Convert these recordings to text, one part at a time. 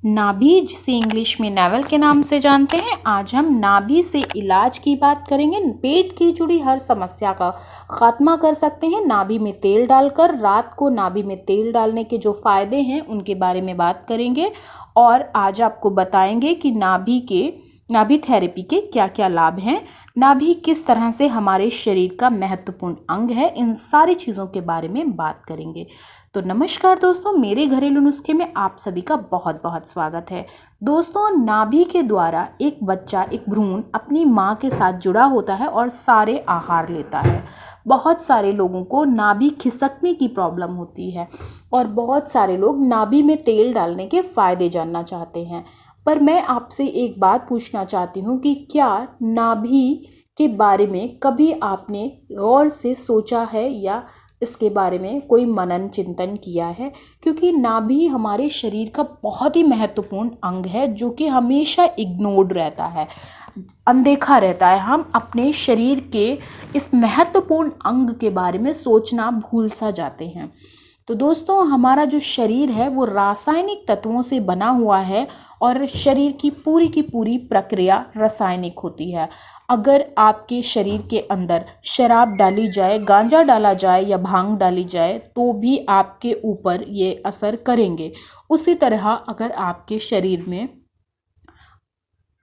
नाभि, जिसे इंग्लिश में नेवल के नाम से जानते हैं। आज हम नाभि से इलाज की बात करेंगे। पेट की जुड़ी हर समस्या का खात्मा कर सकते हैं नाभि में तेल डालकर। रात को नाभि में तेल डालने के जो फायदे हैं उनके बारे में बात करेंगे और आज आपको बताएंगे कि नाभि थेरेपी के क्या क्या लाभ हैं, नाभि किस तरह से हमारे शरीर का महत्वपूर्ण अंग है, इन सारी चीज़ों के बारे में बात करेंगे। तो नमस्कार दोस्तों, मेरे घरेलू नुस्खे में आप सभी का बहुत बहुत स्वागत है। दोस्तों, नाभि के द्वारा एक बच्चा, एक भ्रूण अपनी माँ के साथ जुड़ा होता है और सारे आहार लेता है। बहुत सारे लोगों को नाभि खिसकने की प्रॉब्लम होती है और बहुत सारे लोग नाभि में तेल डालने के फायदे जानना चाहते हैं। पर मैं आपसे एक बात पूछना चाहती हूँ कि क्या नाभि के बारे में कभी आपने गौर से सोचा है या इसके बारे में कोई मनन चिंतन किया है? क्योंकि नाभि हमारे शरीर का बहुत ही महत्वपूर्ण अंग है जो कि हमेशा इग्नोर्ड रहता है, अनदेखा रहता है। हम अपने शरीर के इस महत्वपूर्ण अंग के बारे में सोचना भूल सा जाते हैं। तो दोस्तों, हमारा जो शरीर है वो रासायनिक तत्वों से बना हुआ है और शरीर की पूरी प्रक्रिया रासायनिक होती है। अगर आपके शरीर के अंदर शराब डाली जाए, गांजा डाला जाए या भांग डाली जाए तो भी आपके ऊपर ये असर करेंगे। उसी तरह अगर आपके शरीर में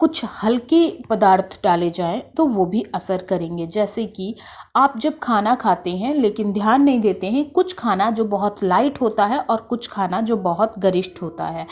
कुछ हल्के पदार्थ डाले जाएं तो वो भी असर करेंगे। जैसे कि आप जब खाना खाते हैं लेकिन ध्यान नहीं देते हैं, कुछ खाना जो बहुत लाइट होता है और कुछ खाना जो बहुत गरिष्ठ होता है।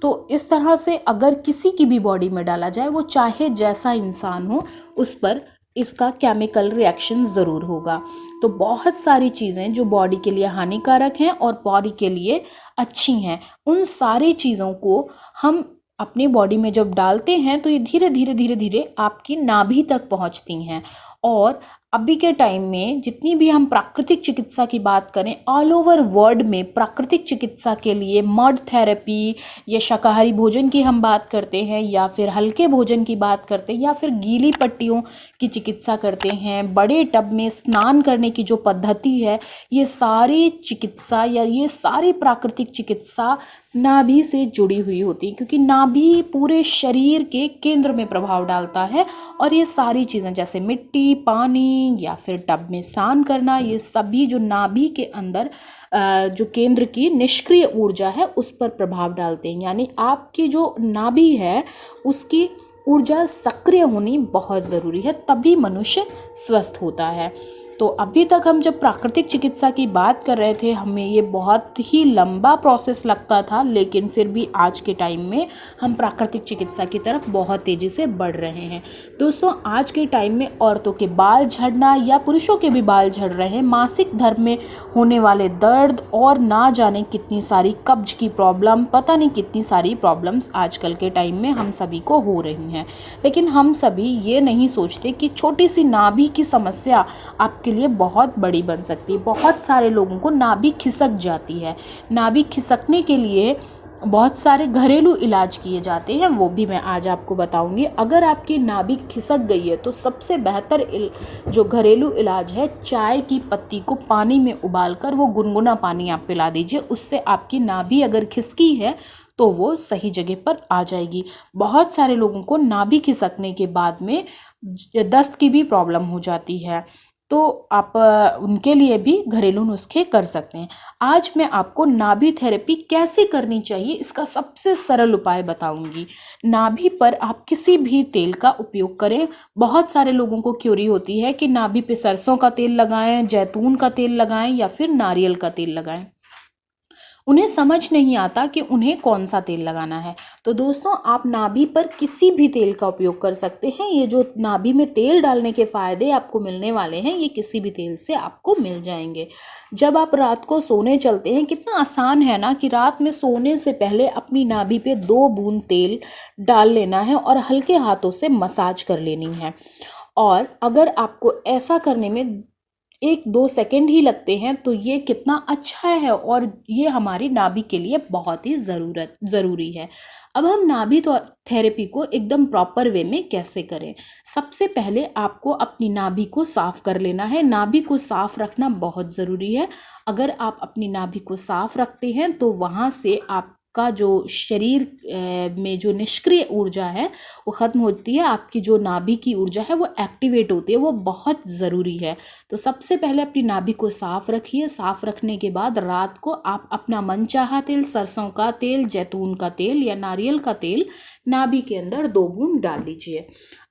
तो इस तरह से अगर किसी की भी बॉडी में डाला जाए, वो चाहे जैसा इंसान हो, उस पर इसका केमिकल रिएक्शन ज़रूर होगा। तो बहुत सारी चीज़ें जो बॉडी के लिए हानिकारक हैं और बॉडी के लिए अच्छी हैं, उन सारी चीज़ों को हम अपनी बॉडी में जब डालते हैं तो ये धीरे धीरे आपकी नाभि तक पहुंचती हैं। और अभी के टाइम में जितनी भी हम प्राकृतिक चिकित्सा की बात करें, ऑल ओवर वर्ल्ड में प्राकृतिक चिकित्सा के लिए मड थेरेपी या शाकाहारी भोजन की हम बात करते हैं या फिर हल्के भोजन की बात करते हैं या फिर गीली पट्टियों की चिकित्सा करते हैं, बड़े टब में स्नान करने की जो पद्धति है, ये सारी चिकित्सा या ये सारी प्राकृतिक चिकित्सा नाभि से जुड़ी हुई होती है। क्योंकि नाभि पूरे शरीर के केंद्र में प्रभाव डालता है और ये सारी चीज़ें जैसे मिट्टी, पानी या फिर टब में स्नान करना, ये सभी जो नाभि के अंदर जो केंद्र की निष्क्रिय ऊर्जा है उस पर प्रभाव डालते हैं। यानी आपकी जो नाभि है उसकी ऊर्जा सक्रिय होनी बहुत ज़रूरी है, तभी मनुष्य स्वस्थ होता है। तो अभी तक हम जब प्राकृतिक चिकित्सा की बात कर रहे थे, हमें ये बहुत ही लंबा प्रोसेस लगता था, लेकिन फिर भी आज के टाइम में हम प्राकृतिक चिकित्सा की तरफ बहुत तेज़ी से बढ़ रहे हैं। दोस्तों, आज के टाइम में औरतों के बाल झड़ना या पुरुषों के भी बाल झड़ रहे हैं, मासिक धर्म में होने वाले दर्द और ना जाने कितनी सारी कब्ज की प्रॉब्लम, पता नहीं कितनी सारी प्रॉब्लम्स आजकल के टाइम में हम सभी को हो रही हैं। लेकिन हम सभी ये नहीं सोचते कि छोटी सी नाभि की समस्या आपके लिए बहुत बड़ी बन सकती है। बहुत सारे लोगों को नाभि खिसक जाती है। नाभि खिसकने के लिए बहुत सारे घरेलू इलाज किए जाते हैं, वो भी मैं आज आपको बताऊंगी। अगर आपकी नाभि खिसक गई है तो सबसे बेहतर जो घरेलू इलाज है, चाय की पत्ती को पानी में उबालकर वो गुनगुना पानी आप पिला दीजिए। उससे आपकी नाभि अगर खिसकी है तो वो सही जगह पर आ जाएगी। बहुत सारे लोगों को नाभि खिसकने के बाद में दस्त की भी प्रॉब्लम हो जाती है, तो आप उनके लिए भी घरेलू नुस्खे कर सकते हैं। आज मैं आपको नाभि थेरेपी कैसे करनी चाहिए इसका सबसे सरल उपाय बताऊंगी। नाभि पर आप किसी भी तेल का उपयोग करें। बहुत सारे लोगों को क्यूरी होती है कि नाभि पे सरसों का तेल लगाएं, जैतून का तेल लगाएं या फिर नारियल का तेल लगाएं। उन्हें समझ नहीं आता कि उन्हें कौन सा तेल लगाना है। तो दोस्तों, आप नाभि पर किसी भी तेल का उपयोग कर सकते हैं। ये जो नाभि में तेल डालने के फायदे आपको मिलने वाले हैं, ये किसी भी तेल से आपको मिल जाएंगे। जब आप रात को सोने चलते हैं, कितना आसान है ना कि रात में सोने से पहले अपनी नाभि पे 2 बूंद तेल डाल लेना है और हल्के हाथों से मसाज कर लेनी है। और अगर आपको ऐसा करने में 1-2 सेकंड ही लगते हैं तो ये कितना अच्छा है और ये हमारी नाभि के लिए बहुत ही ज़रूरी है। अब हम नाभि थेरेपी को एकदम प्रॉपर वे में कैसे करें? सबसे पहले आपको अपनी नाभि को साफ़ कर लेना है। नाभि को साफ़ रखना बहुत ज़रूरी है। अगर आप अपनी नाभि को साफ़ रखते हैं तो वहाँ से आप आपका जो शरीर में जो निष्क्रिय ऊर्जा है वो ख़त्म होती है, आपकी जो नाभि की ऊर्जा है वो एक्टिवेट होती है, वो बहुत ज़रूरी है। तो सबसे पहले अपनी नाभि को साफ़ रखिए। साफ़ रखने के बाद रात को आप अपना मनचाहा तेल, सरसों का तेल, जैतून का तेल या नारियल का तेल नाभि के अंदर 2 बूंद डाल लीजिए।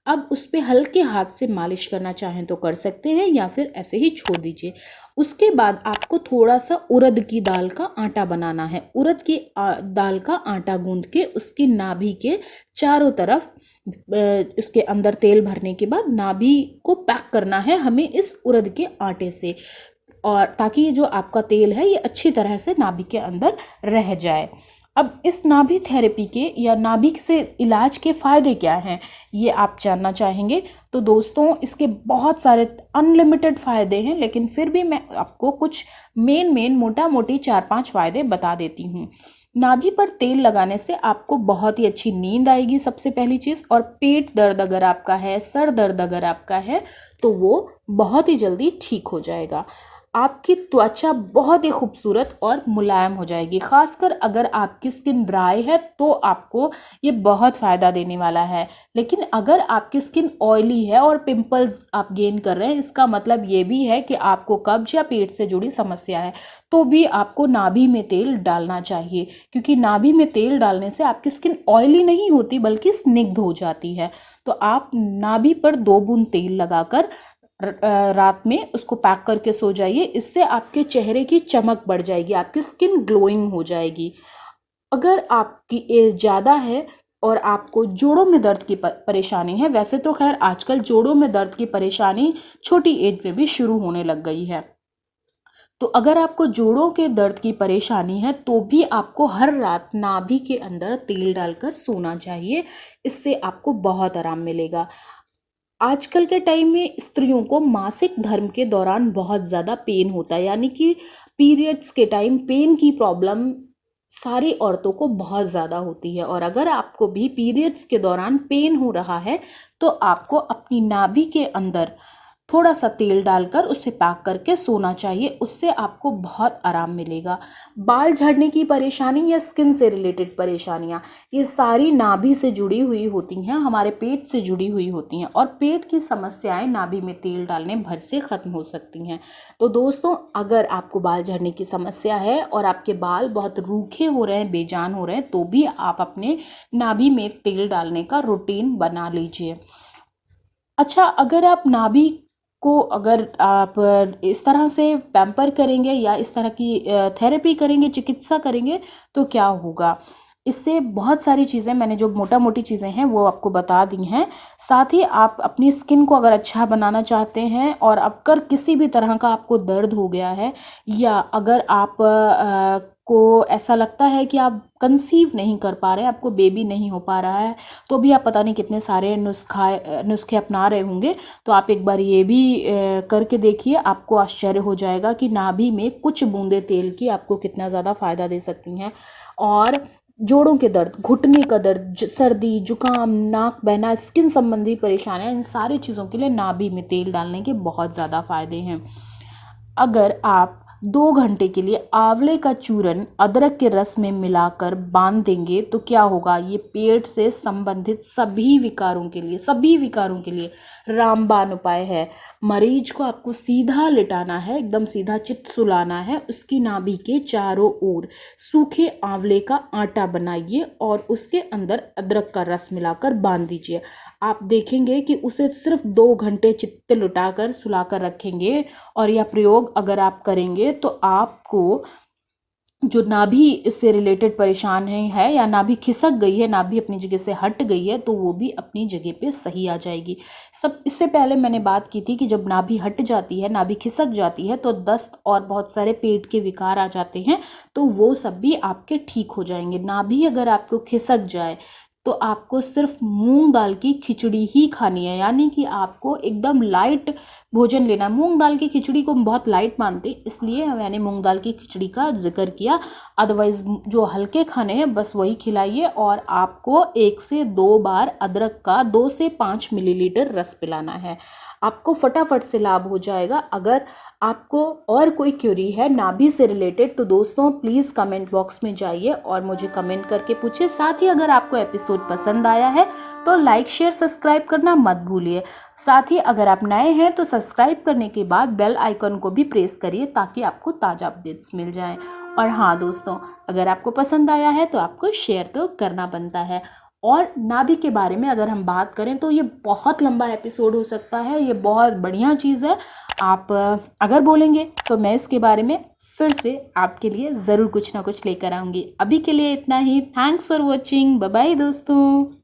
अब उस पे हल्के हाथ से मालिश करना चाहें तो कर सकते हैं या फिर ऐसे ही छोड़ दीजिए। उसके बाद आपको थोड़ा सा उड़द की दाल का आटा बनाना है। उड़द की दाल का आटा गूंद के उसकी नाभि के चारों तरफ उसके अंदर तेल भरने के बाद नाभि को पैक करना है हमें इस उड़द के आटे से, और ताकि ये जो आपका तेल है ये अच्छी तरह से नाभि के अंदर रह जाए। अब इस नाभि थेरेपी के या नाभि से इलाज के फ़ायदे क्या हैं, ये आप जानना चाहेंगे। तो दोस्तों इसके बहुत सारे अनलिमिटेड फ़ायदे हैं, लेकिन फिर भी मैं आपको कुछ मेन मोटा मोटी 4-5 फ़ायदे बता देती हूँ। नाभि पर तेल लगाने से आपको बहुत ही अच्छी नींद आएगी, सबसे पहली चीज़। और पेट दर्द अगर आपका है, सर दर्द अगर आपका है, तो वो बहुत ही जल्दी ठीक हो जाएगा। आपकी त्वचा बहुत ही खूबसूरत और मुलायम हो जाएगी। खासकर अगर आपकी स्किन ड्राई है तो आपको ये बहुत फ़ायदा देने वाला है। लेकिन अगर आपकी स्किन ऑयली है और पिंपल्स आप गेन कर रहे हैं, इसका मतलब ये भी है कि आपको कब्ज या पेट से जुड़ी समस्या है, तो भी आपको नाभि में तेल डालना चाहिए। क्योंकि नाभि में तेल डालने से आपकी स्किन ऑयली नहीं होती बल्कि स्निग्ध हो जाती है। तो आप नाभि पर 2 बूंद तेल लगाकर रात में उसको पैक करके सो जाइए। इससे आपके चेहरे की चमक बढ़ जाएगी, आपकी स्किन ग्लोइंग हो जाएगी। अगर आपकी एज ज़्यादा है और आपको जोड़ों में दर्द की परेशानी है, वैसे तो खैर आजकल जोड़ों में दर्द की परेशानी छोटी एज में भी शुरू होने लग गई है, तो अगर आपको जोड़ों के दर्द की परेशानी है तो भी आपको हर रात नाभि के अंदर तेल डालकर सोना चाहिए। इससे आपको बहुत आराम मिलेगा। आजकल के टाइम में स्त्रियों को मासिक धर्म के दौरान बहुत ज़्यादा पेन होता है, यानी कि पीरियड्स के टाइम पेन की प्रॉब्लम सारी औरतों को बहुत ज़्यादा होती है। और अगर आपको भी पीरियड्स के दौरान पेन हो रहा है तो आपको अपनी नाभि के अंदर थोड़ा सा तेल डालकर उसे पैक करके सोना चाहिए। उससे आपको बहुत आराम मिलेगा। बाल झड़ने की परेशानी या स्किन से रिलेटेड परेशानियां, ये सारी नाभि से जुड़ी हुई होती हैं, हमारे पेट से जुड़ी हुई होती हैं, और पेट की समस्याएं नाभि में तेल डालने भर से ख़त्म हो सकती हैं। तो दोस्तों अगर आपको बाल झड़ने की समस्या है और आपके बाल बहुत रूखे हो रहे हैं, बेजान हो रहे हैं, तो भी आप अपने नाभि में तेल डालने का रूटीन बना लीजिए। अच्छा, अगर आप नाभि को अगर आप इस तरह से पैम्पर करेंगे या इस तरह की थेरेपी करेंगे, चिकित्सा करेंगे, तो क्या होगा? इससे बहुत सारी चीज़ें, मैंने जो मोटा मोटी चीज़ें हैं वो आपको बता दी हैं। साथ ही आप अपनी स्किन को अगर अच्छा बनाना चाहते हैं और अगर किसी भी तरह का आपको दर्द हो गया है, या अगर आप को ऐसा लगता है कि आप कंसीव नहीं कर पा रहे हैं, आपको बेबी नहीं हो पा रहा है, तो भी आप पता नहीं कितने सारे नुस्खे अपना रहे होंगे, तो आप एक बार ये भी करके देखिए। आपको आश्चर्य हो जाएगा कि नाभि में कुछ बूंदे तेल की आपको कितना ज़्यादा फ़ायदा दे सकती हैं। और जोड़ों के दर्द, घुटने का दर्द, सर्दी, जुकाम, नाक बहना, स्किन संबंधी परेशानियां, इन सारी चीज़ों के लिए नाभि में तेल डालने के बहुत ज़्यादा फ़ायदे हैं। अगर आप 2 घंटे के लिए आंवले का चूरन अदरक के रस में मिलाकर बांध देंगे तो क्या होगा? ये पेट से संबंधित सभी विकारों के लिए रामबाण उपाय है। मरीज को आपको सीधा लिटाना है, एकदम सीधा चित सुलाना है। उसकी नाभि के चारों ओर सूखे आंवले का आटा बनाइए और उसके अंदर अदरक का रस मिलाकर बांध दीजिए। आप देखेंगे कि उसे सिर्फ 2 घंटे चित्त लुटाकर सुलाकर रखेंगे, और यह प्रयोग अगर आप करेंगे तो आपको जो नाभि से रिलेटेड परेशान है या नाभि खिसक गई है, नाभि अपनी जगह से हट गई है, तो वो भी अपनी जगह पे सही आ जाएगी। सब इससे पहले मैंने बात की थी कि जब नाभि हट जाती है, नाभि खिसक जाती है, तो दस्त और बहुत सारे पेट के विकार आ जाते हैं, तो वो सब भी आपके ठीक हो जाएंगे। नाभि अगर आपको खिसक जाए तो आपको सिर्फ मूंग दाल की खिचड़ी ही खानी है, यानी कि आपको एकदम लाइट भोजन लेना। मूंग दाल की खिचड़ी को हम बहुत लाइट मानते हैं, इसलिए मैंने मूंग दाल की खिचड़ी का जिक्र किया। अदरवाइज जो हल्के खाने हैं बस वही खिलाइए, और आपको 1 से 2 बार अदरक का 2 से 5 मिलीलीटर रस पिलाना है। आपको फटाफट से लाभ हो जाएगा। अगर आपको और कोई क्यूरी है नाभि से रिलेटेड तो दोस्तों प्लीज़ कमेंट बॉक्स में जाइए और मुझे कमेंट करके पूछिए। साथ ही अगर आपको एपिसोड पसंद आया है तो लाइक शेयर सब्सक्राइब करना मत भूलिए। साथ ही अगर आप नए हैं तो सब्सक्राइब करने के बाद बेल आइकन को भी प्रेस करिए ताकि आपको ताज़ा अपडेट्स मिल जाएं। और हाँ दोस्तों, अगर आपको पसंद आया है तो आपको शेयर तो करना बनता है। और नाभि के बारे में अगर हम बात करें तो ये बहुत लंबा एपिसोड हो सकता है, ये बहुत बढ़िया चीज़ है। आप अगर बोलेंगे तो मैं इसके बारे में फिर से आपके लिए ज़रूर कुछ ना कुछ लेकर आऊँगी। अभी के लिए इतना ही। Thanks for watching. Bye bye दोस्तों।